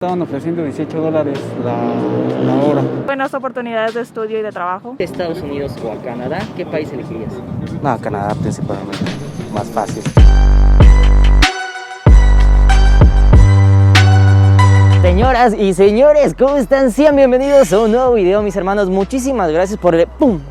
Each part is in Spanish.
Estaban ofreciendo $18 la hora. Buenas oportunidades de estudio y de trabajo. ¿Estados Unidos o a Canadá? ¿Qué país elegirías? No, Canadá principalmente, más fácil. Señoras y señores, ¿cómo están? Sean bienvenidos a un nuevo video, mis hermanos. Muchísimas gracias por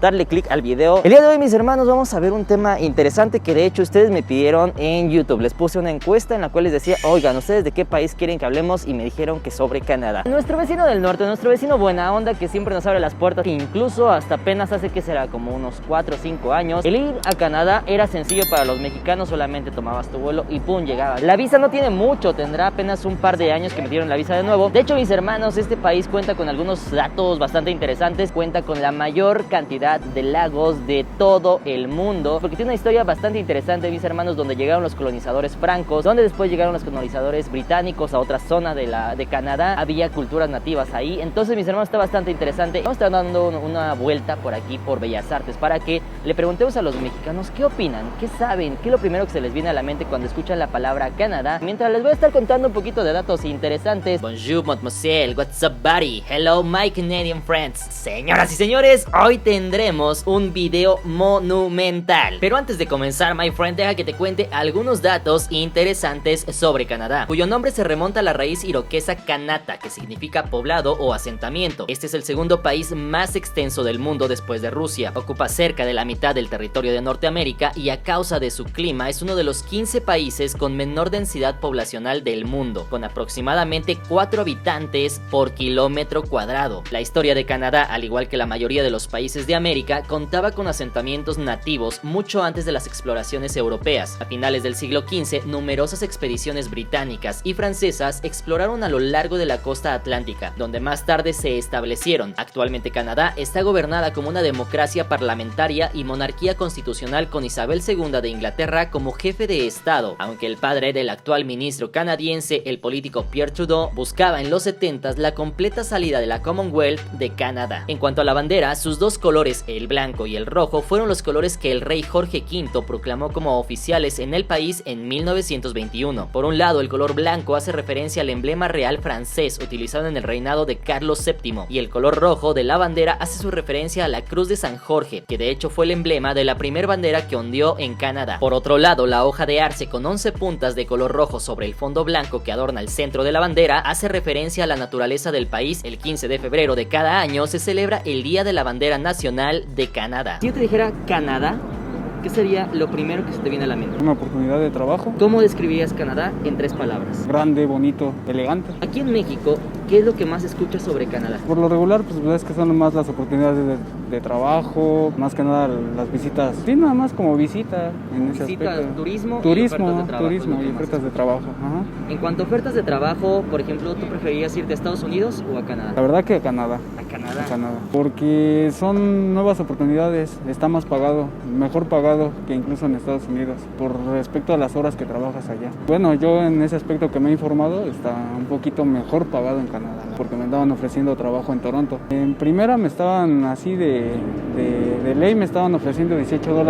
darle click al video. El día de hoy, mis hermanos, vamos a ver un tema interesante que de hecho ustedes me pidieron en YouTube. Les puse una encuesta en la cual les decía, oigan, ¿ustedes de qué país quieren que hablemos? Y me dijeron que sobre Canadá. Nuestro vecino del norte, nuestro vecino buena onda, que siempre nos abre las puertas, que incluso hasta apenas hace que será como unos 4 o 5 años, el ir a Canadá era sencillo para los mexicanos. Solamente tomabas tu vuelo y pum, llegabas. La visa no tiene mucho, tendrá apenas un par de años que metieron la visa de nuevo. De hecho, mis hermanos, este país cuenta con algunos datos bastante interesantes. Cuenta con la mayor cantidad de lagos de todo el mundo, porque tiene una historia bastante interesante, mis hermanos, donde llegaron los colonizadores francos, donde después llegaron los colonizadores británicos a otra zona de Canadá. Había culturas nativas ahí. Entonces, mis hermanos, está bastante interesante. Vamos a estar dando una vuelta por aquí, por Bellas Artes, para que le preguntemos a los mexicanos qué opinan, qué saben, qué es lo primero que se les viene a la mente cuando escuchan la palabra Canadá. Mientras les voy a estar contando un poquito de datos interesantes. Bonjour, mademoiselle, what's up, buddy? Hello, my Canadian friends. Señoras y señores, hoy tendremos un video monumental. Pero antes de comenzar, my friend, deja que te cuente algunos datos interesantes sobre Canadá, cuyo nombre se remonta a la raíz iroquesa Kanata, que significa poblado o asentamiento. Este es el segundo país más extenso del mundo después de Rusia. Ocupa cerca de la mitad del territorio de Norteamérica y a causa de su clima es uno de los 15 países con menor densidad poblacional del mundo, con aproximadamente 4 habitantes por kilómetro cuadrado. La historia de Canadá, al igual que la mayoría de los países de América, contaba con asentamientos nativos mucho antes de las exploraciones europeas. A finales del siglo XV, numerosas expediciones británicas y francesas exploraron a lo largo de la costa atlántica, donde más tarde se establecieron. Actualmente Canadá está gobernada como una democracia parlamentaria y monarquía constitucional, con Isabel II de Inglaterra como jefe de estado, aunque el padre del actual ministro canadiense, el político Pierre Trudeau, buscaba en los 70s la completa salida de la Commonwealth de Canadá. En cuanto a la bandera, sus dos colores, el blanco y el rojo, fueron los colores que el rey Jorge V proclamó como oficiales en el país en 1921. Por un lado, el color blanco hace referencia al emblema real francés utilizado en el reinado de Carlos VII, y el color rojo de la bandera hace su referencia a la Cruz de San Jorge, que de hecho fue el emblema de la primera bandera que ondeó en Canadá. Por otro lado, la hoja de arce con 11 puntas de color rojo sobre el fondo blanco que adorna el centro de la bandera hace referencia a la naturaleza del país. El 15 de febrero de cada año se celebra el Día de la Bandera Nacional de Canadá. Si yo te dijera Canadá, ¿qué sería lo primero que se te viene a la mente? Una oportunidad de trabajo. ¿Cómo describirías Canadá en 3 palabras? Grande, bonito, elegante. Aquí en México, ¿qué es lo que más escuchas sobre Canadá? Por lo regular, pues ves que son más las oportunidades de trabajo, más que nada las visitas. Sí, nada más como visita en ese aspecto. Turismo Y ofertas de trabajo. Ajá. En cuanto a ofertas de trabajo, por ejemplo, ¿tú preferirías irte a Estados Unidos o a Canadá? La verdad que a Canadá. A Canadá. A Canadá. Porque son nuevas oportunidades, está más pagado, mejor pagado que incluso en Estados Unidos, por respecto a las horas que trabajas allá. Bueno, yo en ese aspecto que me he informado, está un poquito mejor pagado en Canadá, porque me andaban ofreciendo trabajo en Toronto. En primera me estaban así de ley, me estaban ofreciendo $18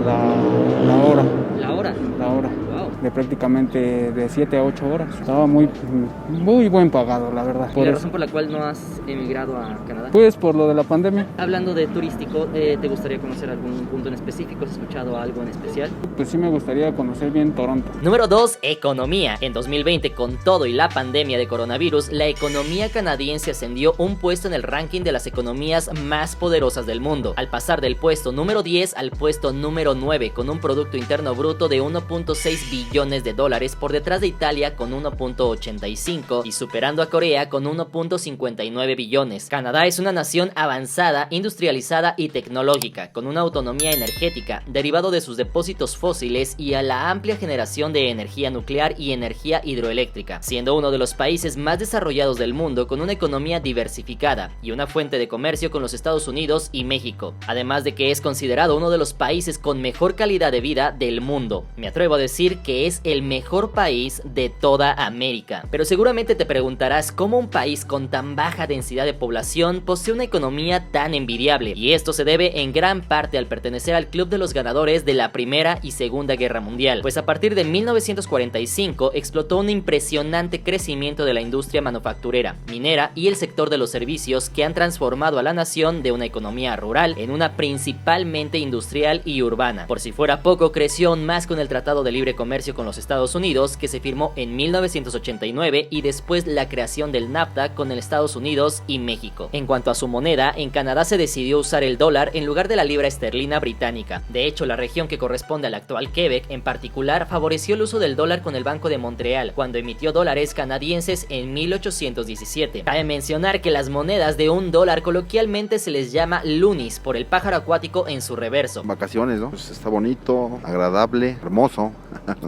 la hora. ¿La hora? La hora. Wow. De prácticamente de 7 a 8 horas. Estaba muy buen pagado, la verdad. ¿Y la razón por la cual no has emigrado a Canadá? Pues por lo de la pandemia. Hablando de turístico, ¿te gustaría conocer algún punto en específico? ¿Has escuchado algo en especial? Pues sí me gustaría conocer bien Toronto. Número 2, economía. En 2020, con todo y la pandemia de coronavirus, la economía canadiense ascendió un puesto en el ranking de las economías más poderosas del mundo, al pasar del puesto número 10 al puesto número 9, con un Producto Interno Bruto de 1.6 billones de dólares, por detrás de Italia con 1.85 y superando a Corea con 1.59 billones. Canadá es una nación avanzada, industrializada y tecnológica, con una autonomía energética derivado de sus depósitos fósiles y a la amplia generación de energía nuclear y energía hidroeléctrica, siendo uno de los países más desarrollados del mundo, con una economía diversificada y una fuente de comercio con los Estados Unidos y México, además de que es considerado uno de los países con mejor calidad de vida del mundo. Me atrevo a decir que que es el mejor país de toda América. Pero seguramente te preguntarás cómo un país con tan baja densidad de población posee una economía tan envidiable, y esto se debe en gran parte al pertenecer al club de los ganadores de la Primera y Segunda Guerra Mundial, pues a partir de 1945 explotó un impresionante crecimiento de la industria manufacturera, minera y el sector de los servicios que han transformado a la nación de una economía rural en una principalmente industrial y urbana. Por si fuera poco, creció aún más con el Tratado de Libre Comercio con los Estados Unidos, que se firmó en 1989, y después la creación del NAFTA con el Estados Unidos y México. En cuanto a su moneda, en Canadá se decidió usar el dólar en lugar de la libra esterlina británica. De hecho, la región que corresponde al actual Quebec en particular favoreció el uso del dólar con el Banco de Montreal cuando emitió dólares canadienses en 1817. Cabe mencionar que las monedas de $1 coloquialmente se les llama loonies por el pájaro acuático en su reverso. Vacaciones, ¿no? Pues está bonito, agradable, hermoso.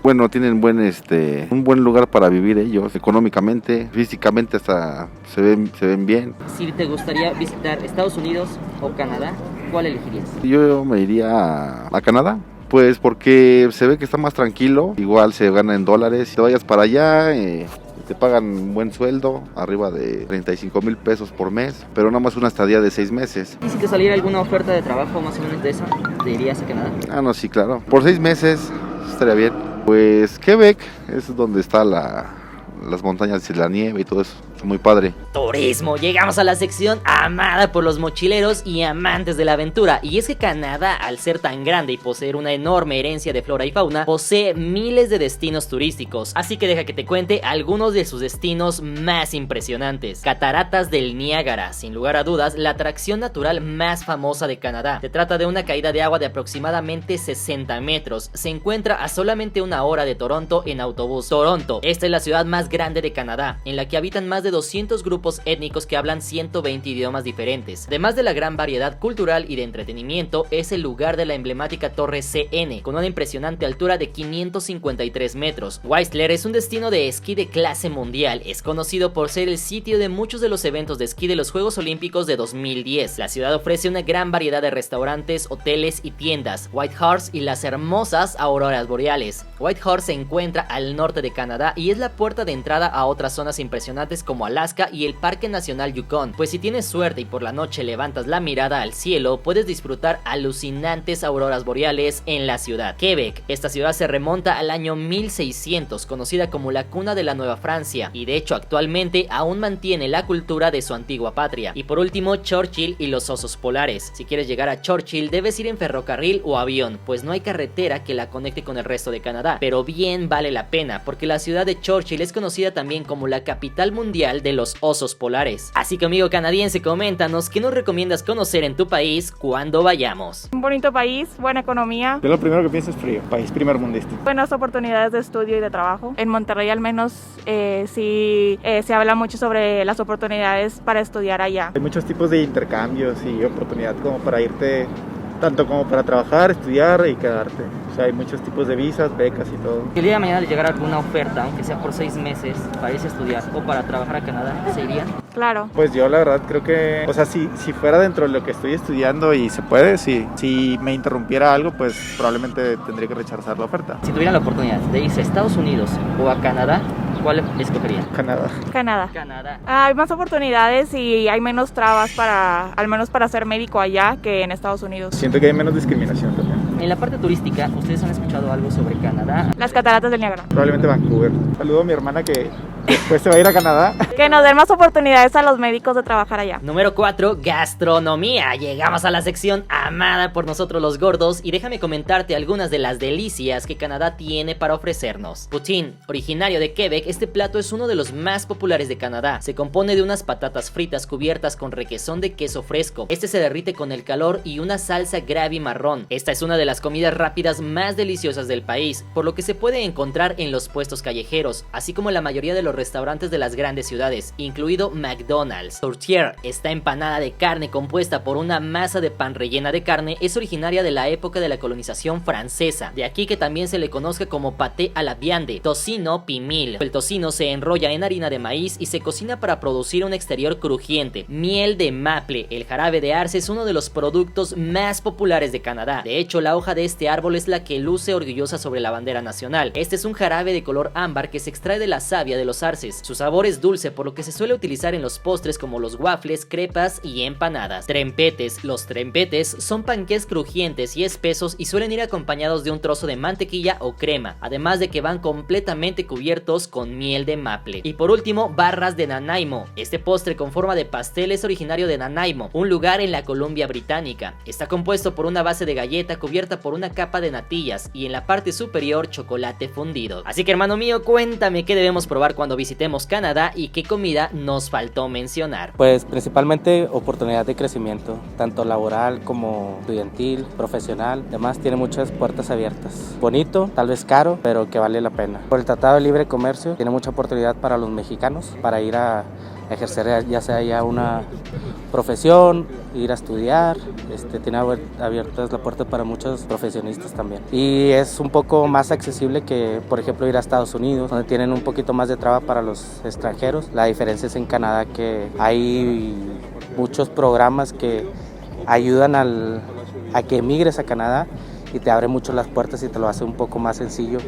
Bueno, tienen un buen lugar para vivir ellos, económicamente, físicamente hasta se ven bien. Si te gustaría visitar Estados Unidos o Canadá, ¿cuál elegirías? Yo me iría a Canadá. Pues porque se ve que está más tranquilo, igual se gana en dólares. Si te vayas para allá, te pagan un buen sueldo, arriba de 35,000 pesos por mes, pero nada más una estadía de 6 meses. ¿Y si te saliera alguna oferta de trabajo más o menos de eso, te irías a Canadá? Ah, no, sí, claro. Por 6 meses estaría bien. Pues Quebec es donde está las montañas y la nieve y todo eso. Muy padre. Turismo, llegamos a la sección amada por los mochileros y amantes de la aventura. Y es que Canadá, al ser tan grande y poseer una enorme herencia de flora y fauna, posee miles de destinos turísticos. Así que deja que te cuente algunos de sus destinos más impresionantes. Cataratas del Niágara, sin lugar a dudas, la atracción natural más famosa de Canadá. Se trata de una caída de agua de aproximadamente 60 metros. Se encuentra a solamente 1 hora de Toronto en autobús. Toronto, esta es la ciudad más grande de Canadá, en la que habitan más de 200 grupos étnicos que hablan 120 idiomas diferentes. Además de la gran variedad cultural y de entretenimiento, es el lugar de la emblemática Torre CN, con una impresionante altura de 553 metros. Whistler es un destino de esquí de clase mundial. Es conocido por ser el sitio de muchos de los eventos de esquí de los Juegos Olímpicos de 2010. La ciudad ofrece una gran variedad de restaurantes, hoteles y tiendas. Whitehorse y las hermosas auroras boreales. Whitehorse se encuentra al norte de Canadá y es la puerta de entrada a otras zonas impresionantes como Alaska y el Parque Nacional Yukon, pues si tienes suerte y por la noche levantas la mirada al cielo, puedes disfrutar alucinantes auroras boreales en la ciudad. Quebec, esta ciudad se remonta al año 1600, conocida como la cuna de la Nueva Francia, y de hecho actualmente aún mantiene la cultura de su antigua patria. Y por último, Churchill y los osos polares. Si quieres llegar a Churchill, debes ir en ferrocarril o avión, pues no hay carretera que la conecte con el resto de Canadá, pero bien vale la pena, porque la ciudad de Churchill es conocida también como la capital mundial de los osos polares. Así que, amigo canadiense, coméntanos qué nos recomiendas conocer en tu país cuando vayamos. Un bonito país, buena economía. Yo lo primero que pienso es frío, país primermundista. Buenas oportunidades de estudio y de trabajo. En Monterrey al menos sí se habla mucho sobre las oportunidades para estudiar allá. Hay muchos tipos de intercambios y oportunidad como para irte, tanto como para trabajar, estudiar y quedarte. O sea, hay muchos tipos de visas, becas y todo. Si el día de mañana les llegara alguna oferta, aunque sea por 6 meses, para irse a estudiar o para trabajar a Canadá, ¿se irían? Claro. Pues yo la verdad creo que, o sea, si fuera dentro de lo que estoy estudiando y se puede, sí. Si me interrumpiera algo, pues probablemente tendría que rechazar la oferta. Si tuvieran la oportunidad de irse a Estados Unidos o a Canadá, ¿cuál escogerían? Canadá. Canadá. Hay más oportunidades y hay menos trabas al menos para ser médico allá que en Estados Unidos. Siento que hay menos discriminación también. En la parte turística, ¿ustedes han escuchado algo sobre Canadá? Las cataratas del Niágara. Probablemente Vancouver. Saludo a mi hermana que después se va a ir a Canadá. Que nos den más oportunidades a los médicos de trabajar allá. Número 4, gastronomía. Llegamos a la sección amada por nosotros los gordos y déjame comentarte algunas de las delicias que Canadá tiene para ofrecernos. Poutine, originario de Quebec, este plato es uno de los más populares de Canadá. Se compone de unas patatas fritas cubiertas con requesón de queso fresco. Este se derrite con el calor y una salsa gravy marrón. Esta es una de las comidas rápidas más deliciosas del país, por lo que se puede encontrar en los puestos callejeros, así como la mayoría de los los restaurantes de las grandes ciudades, incluido McDonald's. Tourtière, esta empanada de carne compuesta por una masa de pan rellena de carne, es originaria de la época de la colonización francesa, de aquí que también se le conozca como pâté à la viande, tocino pimil. El tocino se enrolla en harina de maíz y se cocina para producir un exterior crujiente. Miel de maple, el jarabe de arce, es uno de los productos más populares de Canadá. De hecho, la hoja de este árbol es la que luce orgullosa sobre la bandera nacional. Este es un jarabe de color ámbar que se extrae de la savia de los arces. Su sabor es dulce, por lo que se suele utilizar en los postres como los waffles, crepas y empanadas. Trempetes. Los trempetes son panqués crujientes y espesos y suelen ir acompañados de un trozo de mantequilla o crema, además de que van completamente cubiertos con miel de maple. Y por último, barras de Nanaimo. Este postre con forma de pastel es originario de Nanaimo, un lugar en la Columbia Británica. Está compuesto por una base de galleta cubierta por una capa de natillas y en la parte superior chocolate fundido. Así que, hermano mío, cuéntame qué debemos probar cuando visitemos Canadá y qué comida nos faltó mencionar. Pues principalmente oportunidad de crecimiento, tanto laboral como estudiantil, profesional. Además tiene muchas puertas abiertas. Bonito, tal vez caro, pero que vale la pena. Por el Tratado de Libre Comercio tiene mucha oportunidad para los mexicanos, para ir a ejercer ya sea ya una profesión, ir a estudiar, tiene abiertas la puerta para muchos profesionistas también. Y es un poco más accesible que, por ejemplo, ir a Estados Unidos, donde tienen un poquito más de traba para los extranjeros. La diferencia es en Canadá que hay muchos programas que ayudan a que emigres a Canadá y te abre mucho las puertas y te lo hace un poco más sencillo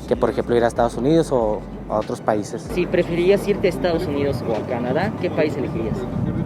que, por ejemplo, ir a Estados Unidos o a otros países. Si preferirías irte a Estados Unidos o a Canadá, ¿qué país elegirías?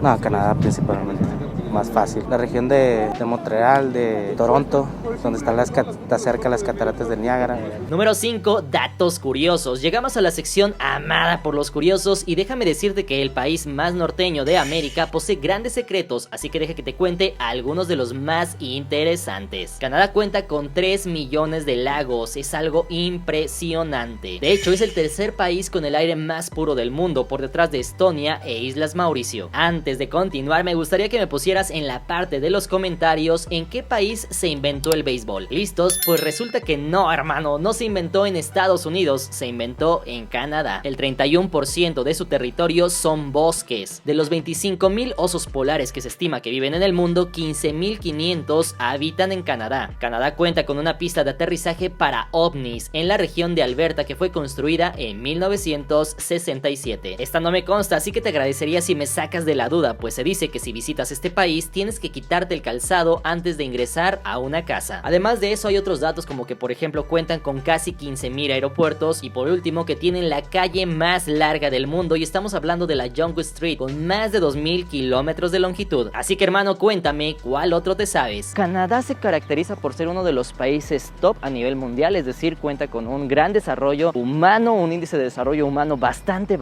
No, Canadá principalmente, más fácil. La región de Montreal, de Toronto, donde está cerca las cataratas del Niágara. Número 5, datos curiosos. Llegamos a la sección amada por los curiosos y déjame decirte que el país más norteño de América posee grandes secretos, así que deja que te cuente algunos de los más interesantes. Canadá cuenta con 3 millones de lagos, es algo impresionante. De hecho, es el tercer país con el aire más puro del mundo, por detrás de Estonia e Islas Mauricio. Antes de continuar, me gustaría que me pusieras en la parte de los comentarios en qué país se inventó el béisbol. ¿Listos? Pues resulta que no, hermano, no se inventó en Estados Unidos, se inventó en Canadá. El 31% de su territorio son bosques. De los 25,000 osos polares que se estima que viven en el mundo, 15,500 habitan en Canadá. Canadá cuenta con una pista de aterrizaje para ovnis en la región de Alberta que fue construida en 1967. Esta no me consta, así que te agradecería si me sacas de la duda, pues se dice que si visitas este país tienes que quitarte el calzado antes de ingresar a una casa. Además de eso hay otros datos como que por ejemplo cuentan con casi 15,000 aeropuertos y por último que tienen la calle más larga del mundo y estamos hablando de la Yonge Street con más de 2,000 kilómetros de longitud. Así que hermano, cuéntame cuál otro te sabes. Canadá se caracteriza por ser uno de los países top a nivel mundial, es decir, cuenta con un gran desarrollo humano, un índice de desarrollo humano bastante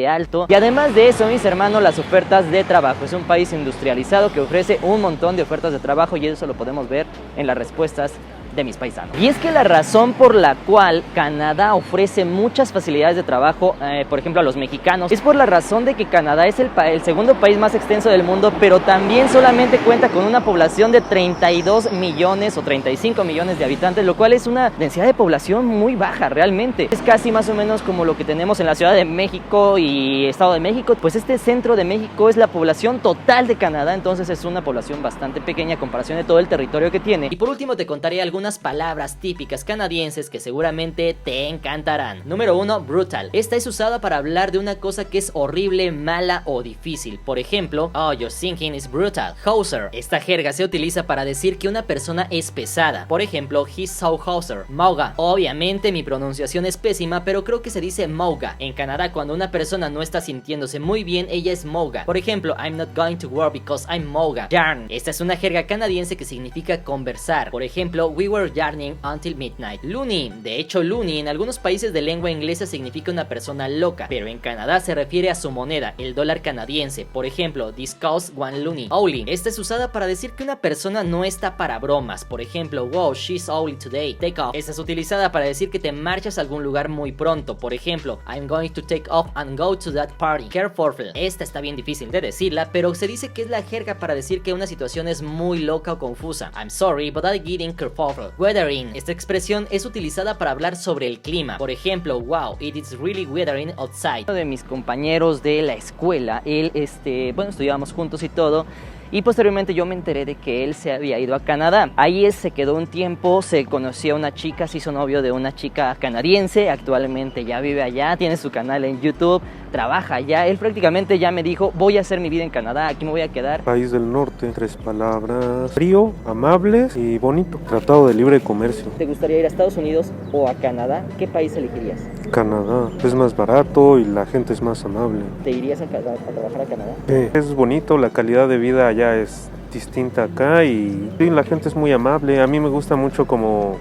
alto y además de eso, mis hermanos, las ofertas de trabajo. Es un país industrializado que ofrece un montón de ofertas de trabajo y eso lo podemos ver en las respuestas de mis paisanos. Y es que la razón por la cual Canadá ofrece muchas facilidades de trabajo, por ejemplo a los mexicanos, es por la razón de que Canadá es el segundo país más extenso del mundo, pero también solamente cuenta con una población de 32 millones o 35 millones de habitantes, lo cual es una densidad de población muy baja realmente. Es casi más o menos como lo que tenemos en la Ciudad de México y Estado de México, pues este centro de México es la población total de Canadá, entonces es una población bastante pequeña a comparación de todo el territorio que tiene. Y por último te contaré algunas palabras típicas canadienses que seguramente te encantarán. Número 1, brutal. Esta es usada para hablar de una cosa que es horrible, mala o difícil. Por ejemplo, oh, your thinking is brutal. Hauser. Esta jerga se utiliza para decir que una persona es pesada. Por ejemplo, he's so hauser. Mauga. Obviamente mi pronunciación es pésima, pero creo que se dice mauga. En Canadá, cuando una persona no está sintiéndose muy bien, ella es mauga. Por ejemplo, I'm not going to work because I'm mauga. Yarn. Esta es una jerga canadiense que significa conversar. Por ejemplo, we were yarning until midnight. Loony. De hecho, loony en algunos países de lengua inglesa significa una persona loca, pero en Canadá se refiere a su moneda, el dólar canadiense. Por ejemplo, this costs one loony. Owly. Esta es usada para decir que una persona no está para bromas. Por ejemplo, wow, she's owly today. Take off. Esta es utilizada para decir que te marchas a algún lugar muy pronto. Por ejemplo, I'm going to take off and go to that party. Careful. Esta está bien difícil de decirla, pero se dice que es la jerga para decir que una situación es muy loca o confusa. I'm sorry, but I'm getting careful. world. Weathering. Esta expresión es utilizada para hablar sobre el clima. Por ejemplo, wow, it is really weathering outside. Uno de mis compañeros de la escuela, él, bueno, estudiábamos juntos y todo. Y posteriormente yo me enteré de que él se había ido a Canadá. Ahí se quedó un tiempo, se conoció a una chica, se hizo novio de una chica canadiense. Actualmente ya vive allá, tiene su canal en YouTube, trabaja allá. Él prácticamente ya me dijo, voy a hacer mi vida en Canadá, aquí me voy a quedar. País del norte, 3 palabras: frío, amable y bonito. Tratado de libre comercio. ¿Te gustaría ir a Estados Unidos o a Canadá? ¿Qué país elegirías? Canadá, es más barato y la gente es más amable. ¿Te irías a trabajar a Canadá? Es bonito, la calidad de vida allá es distinta acá y sí, la gente es muy amable. A mí me gusta mucho como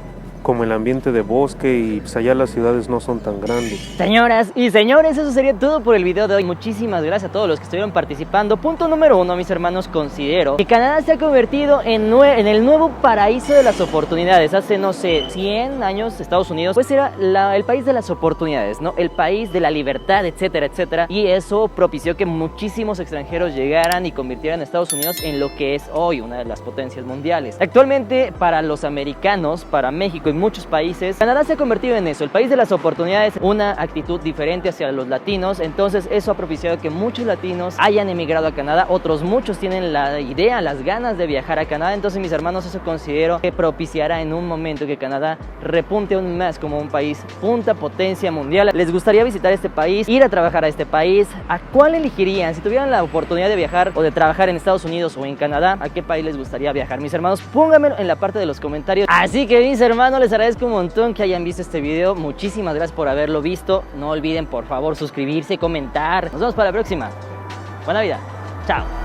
el ambiente de bosque y pues allá las ciudades no son tan grandes. Señoras y señores, eso sería todo por el video de hoy. Muchísimas gracias a todos los que estuvieron participando. Punto número 1, mis hermanos, considero que Canadá se ha convertido en el nuevo paraíso de las oportunidades. Hace, no sé, 100 años Estados Unidos pues era el país de las oportunidades, ¿no? El país de la libertad, etcétera, etcétera. Y eso propició que muchísimos extranjeros llegaran y convirtieran a Estados Unidos en lo que es hoy una de las potencias mundiales. Actualmente, para los americanos, para México y muchos países, Canadá se ha convertido en eso, el país de las oportunidades, una actitud diferente hacia los latinos. Entonces eso ha propiciado que muchos latinos hayan emigrado a Canadá, otros muchos tienen la idea, las ganas de viajar a Canadá. Entonces, mis hermanos, eso considero que propiciará en un momento que Canadá repunte aún más como un país punta potencia mundial. ¿Les gustaría visitar este país, ir a trabajar a este país? ¿A cuál elegirían? Si tuvieran la oportunidad de viajar o de trabajar en Estados Unidos o en Canadá, ¿a qué país les gustaría viajar? Mis hermanos, pónganmelo en la parte de los comentarios. Así que, mis hermanos, les agradezco un montón que hayan visto este video. Muchísimas gracias por haberlo visto. No olviden, por favor, suscribirse, comentar. Nos vemos para la próxima. Buena vida. Chao.